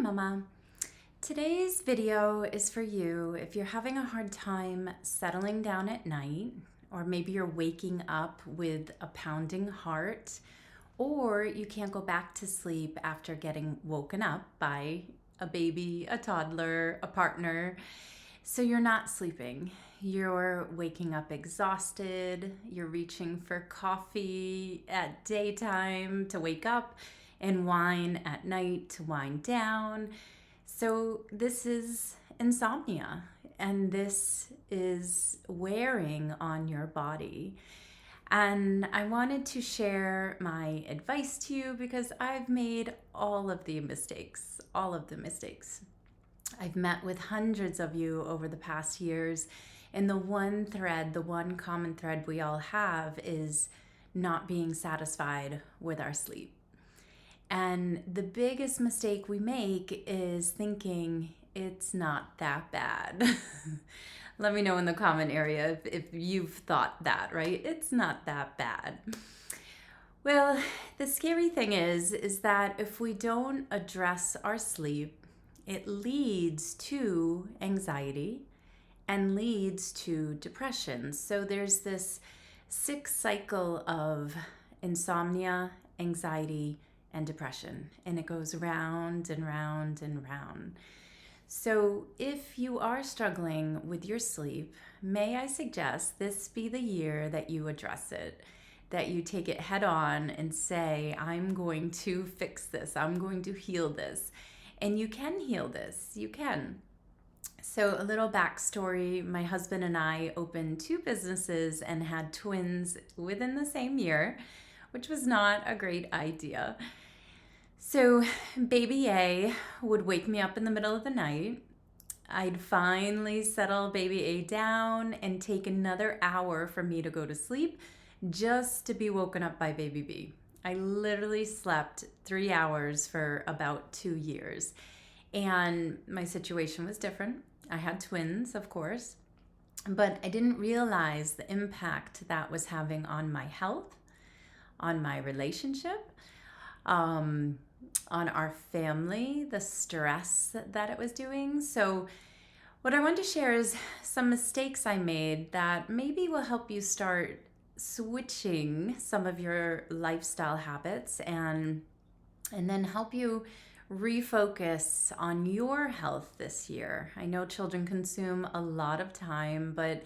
Mama. Today's video is for you if you're having a hard time settling down at night, or maybe you're waking up with a pounding heart, or you can't go back to sleep after getting woken up by a baby, a toddler, a partner. So you're not sleeping. You're waking up exhausted. You're reaching for coffee at daytime to wake up and wine at night to wind down. So this is insomnia, and this is wearing on your body. And I wanted to share my advice to you because I've made all of the mistakes. I've met with hundreds of you over the past years, and the one common thread we all have is not being satisfied with our sleep. And the biggest mistake we make is thinking it's not that bad. Let me know in the comment area if you've thought that, right? It's not that bad. Well, the scary thing is that if we don't address our sleep, it leads to anxiety and leads to depression. So there's this sick cycle of insomnia, anxiety, and depression, and it goes round and round and round. So if you are struggling with your sleep, may I suggest this be the year that you address it, that you take it head on and say, I'm going to fix this, I'm going to heal this. And you can heal this, you can. So a little backstory, my husband and I opened 2 businesses and had twins within the same year, which was not a great idea. So baby A would wake me up in the middle of the night. I'd finally settle baby A down and take another hour for me to go to sleep just to be woken up by baby B. I literally slept 3 hours for about 2 years. And my situation was different. I had twins, of course, but I didn't realize the impact that was having on my health, on my relationship, on our family, the stress that it was doing. So what I want to share is some mistakes I made that maybe will help you start switching some of your lifestyle habits and then help you refocus on your health this year. I know children consume a lot of time, but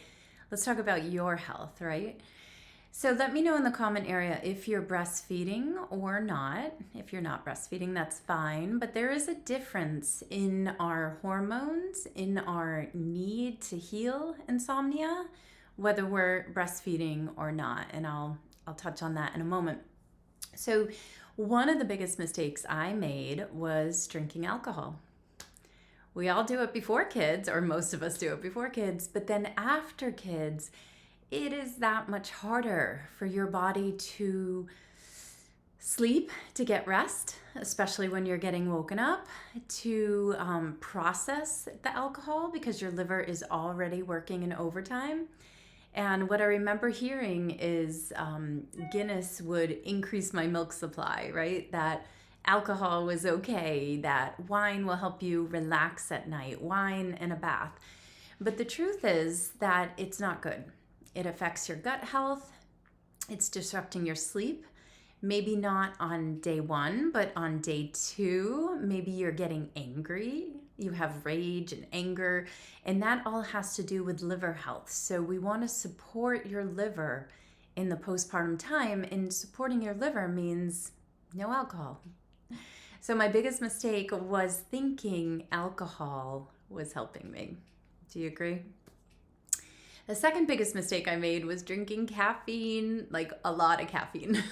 let's talk about your health, right? So let me know in the comment area if you're breastfeeding or not. If you're not breastfeeding, that's fine. But there is a difference in our hormones, in our need to heal insomnia, whether we're breastfeeding or not. And I'll touch on that in a moment. So one of the biggest mistakes I made was drinking alcohol. We all do it before kids, or most of us do it before kids, but then after kids, it is that much harder for your body to sleep, to get rest, especially when you're getting woken up, to process the alcohol because your liver is already working in overtime. And what I remember hearing is Guinness would increase my milk supply, right? That alcohol was okay, that wine will help you relax at night, wine and a bath. But the truth is that it's not good. It affects your gut health. It's disrupting your sleep. Maybe not on day 1, but on day 2, maybe you're getting angry. You have rage and anger, and that all has to do with liver health. So we want to support your liver in the postpartum time, and supporting your liver means no alcohol. So my biggest mistake was thinking alcohol was helping me. Do you agree? The second biggest mistake I made was drinking caffeine, like a lot of caffeine.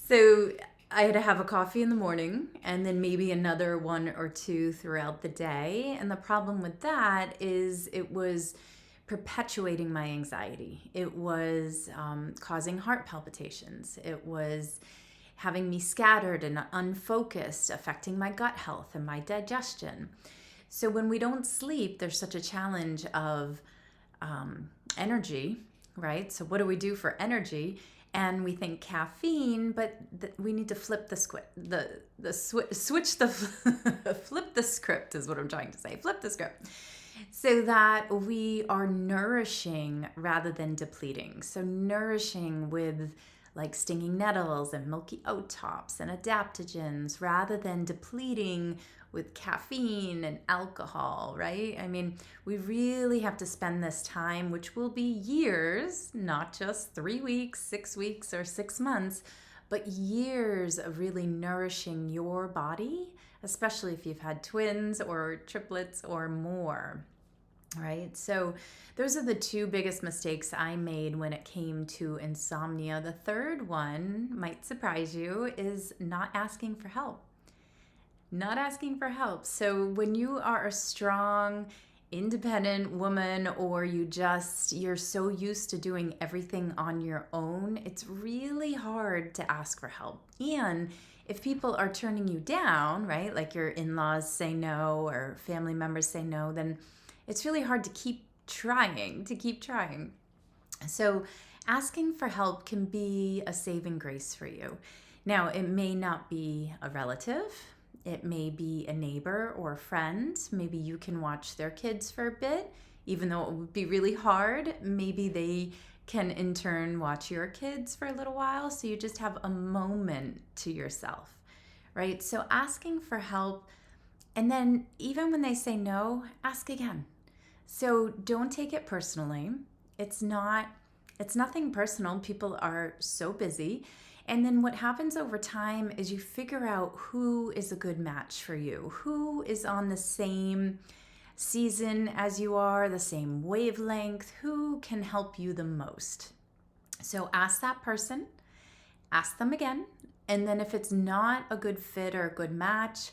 So I had to have a coffee in the morning and then maybe another 1 or 2 throughout the day. And the problem with that is it was perpetuating my anxiety. It was causing heart palpitations. It was having me scattered and unfocused, affecting my gut health and my digestion. So when we don't sleep, there's such a challenge of energy, right? So what do we do for energy? and we think caffeine, but we need to flip the switch the flip the script is what I'm trying to say. Flip the script so that we are nourishing rather than depleting. So nourishing with like stinging nettles and milky oat tops and adaptogens rather than depleting with caffeine and alcohol, right? I mean, we really have to spend this time, which will be years, not just 3 weeks, 6 weeks, or 6 months, but years of really nourishing your body, especially if you've had twins or triplets or more, right? So those are the two biggest mistakes I made when it came to insomnia. The third one might surprise you is not asking for help. Not asking for help. So when you are a strong, independent woman, or you're so used to doing everything on your own, it's really hard to ask for help. And if people are turning you down, right, like your in-laws say no or family members say no, then it's really hard to keep trying. So asking for help can be a saving grace for you. Now, it may not be a relative. It may be a neighbor or a friend. Maybe you can watch their kids for a bit, even though it would be really hard. Maybe they can in turn watch your kids for a little while, so you just have a moment to yourself, right? So asking for help, and then even when they say no, ask again. So don't take it personally. It's nothing personal. People are so busy. And then what happens over time is you figure out who is a good match for you, who is on the same season as you are, the same wavelength, who can help you the most. So ask that person, ask them again, and then if it's not a good fit or a good match,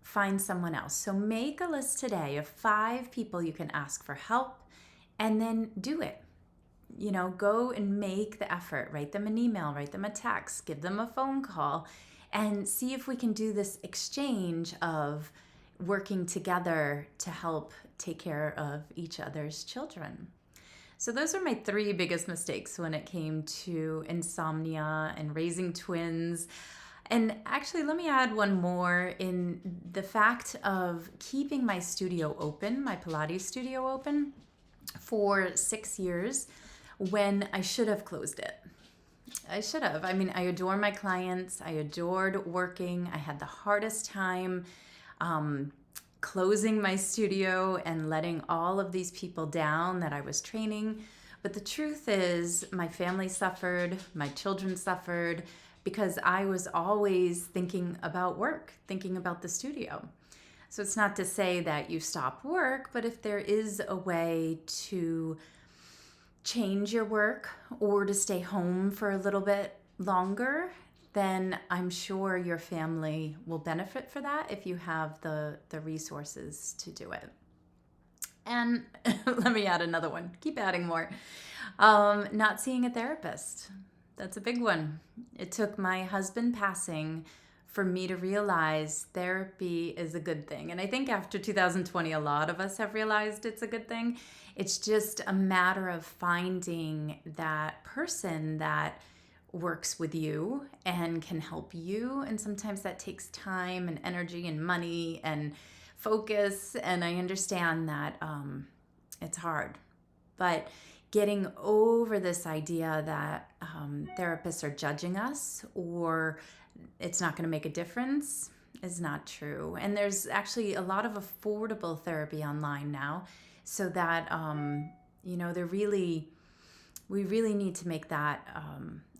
find someone else. So make a list today of 5 people you can ask for help, and then do it. Go and make the effort, write them an email, write them a text, give them a phone call, and see if we can do this exchange of working together to help take care of each other's children. So those are my 3 biggest mistakes when it came to insomnia and raising twins. And actually, let me add one more in the fact of keeping my studio open, my Pilates studio open, for 6 years when I should have closed it. I should have. I mean, I adore my clients. I adored working. I had the hardest time closing my studio and letting all of these people down that I was training. But the truth is, my family suffered, my children suffered, because I was always thinking about work, thinking about the studio. So it's not to say that you stop work, but if there is a way to change your work or to stay home for a little bit longer, then I'm sure your family will benefit for that if you have the resources to do it. And let me add another one. Keep adding more. Not seeing a therapist. That's a big one. It took my husband passing for me to realize therapy is a good thing. And I think after 2020, a lot of us have realized it's a good thing. It's just a matter of finding that person that works with you and can help you. And sometimes that takes time and energy and money and focus. And I understand that it's hard. But getting over this idea that therapists are judging us or it's not going to make a difference is not true. And there's actually a lot of affordable therapy online now, so that we really need to make that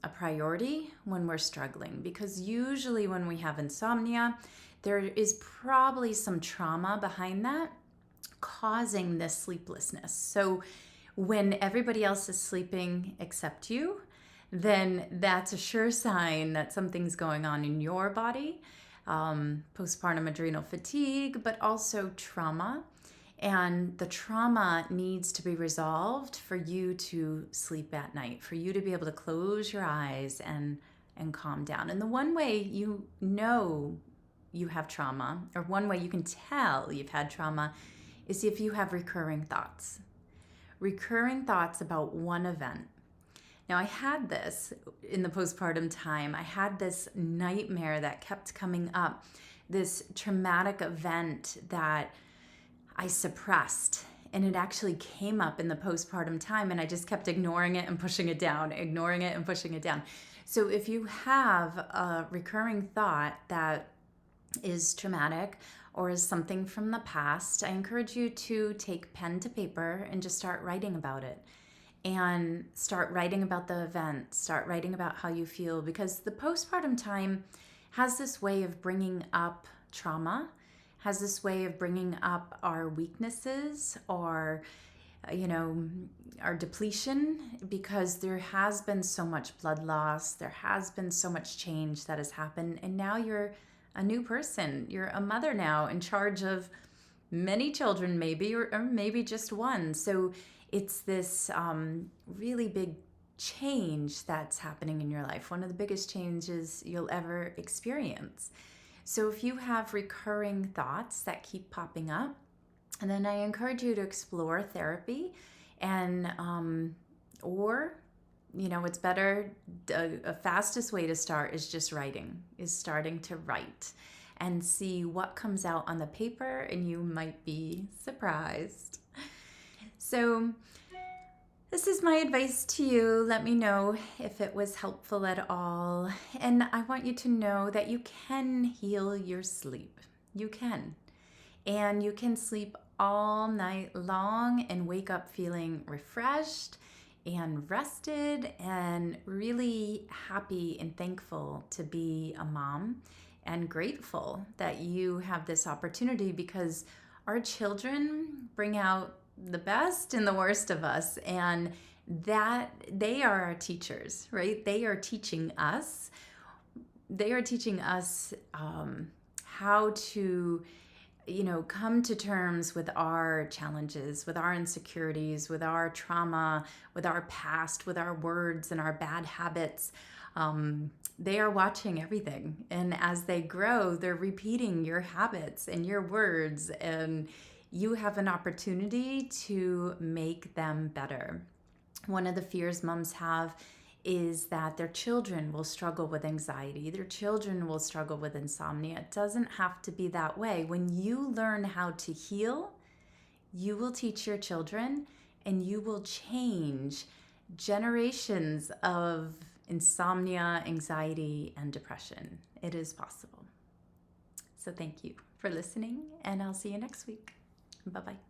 a priority when we're struggling, because usually when we have insomnia, there is probably some trauma behind that causing this sleeplessness. So when everybody else is sleeping except you, then that's a sure sign that something's going on in your body. Postpartum adrenal fatigue, but also trauma. And the trauma needs to be resolved for you to sleep at night, for you to be able to close your eyes and calm down. And the one way you know you have trauma, or one way you can tell you've had trauma, is if you have recurring thoughts about one event. Now, I had this in the postpartum time. I had this nightmare that kept coming up, this traumatic event that I suppressed. And it actually came up in the postpartum time, and I just kept ignoring it and pushing it down, ignoring it and pushing it down. So if you have a recurring thought that is traumatic or is something from the past, I encourage you to take pen to paper and just start writing about it. And start writing about the event, start writing about how you feel, because the postpartum time has this way of bringing up trauma, has this way of bringing up our weaknesses or, our depletion, because there has been so much blood loss, there has been so much change that has happened, and now you're a new person. You're a mother now in charge of many children, maybe, or maybe just one. So it's this really big change that's happening in your life, one of the biggest changes you'll ever experience. So if you have recurring thoughts that keep popping up, and then I encourage you to explore therapy, and or it's better, a fastest way to start is just writing, is starting to write and see what comes out on the paper, and you might be surprised. So this is my advice to you. Let me know if it was helpful at all. And I want you to know that you can heal your sleep. You can. And you can sleep all night long and wake up feeling refreshed and rested and really happy and thankful to be a mom, and grateful that you have this opportunity, because our children bring out the best and the worst of us, and that they are our teachers, right? They are teaching us. They are teaching us how to come to terms with our challenges, with our insecurities, with our trauma, with our past, with our words and our bad habits. They are watching everything. And as they grow, they're repeating your habits and your words, and you have an opportunity to make them better. One of the fears moms have is that their children will struggle with anxiety, their children will struggle with insomnia. It doesn't have to be that way. When you learn how to heal, you will teach your children, and you will change generations of insomnia, anxiety, and depression. It is possible. So thank you for listening, and I'll see you next week. Bye-bye.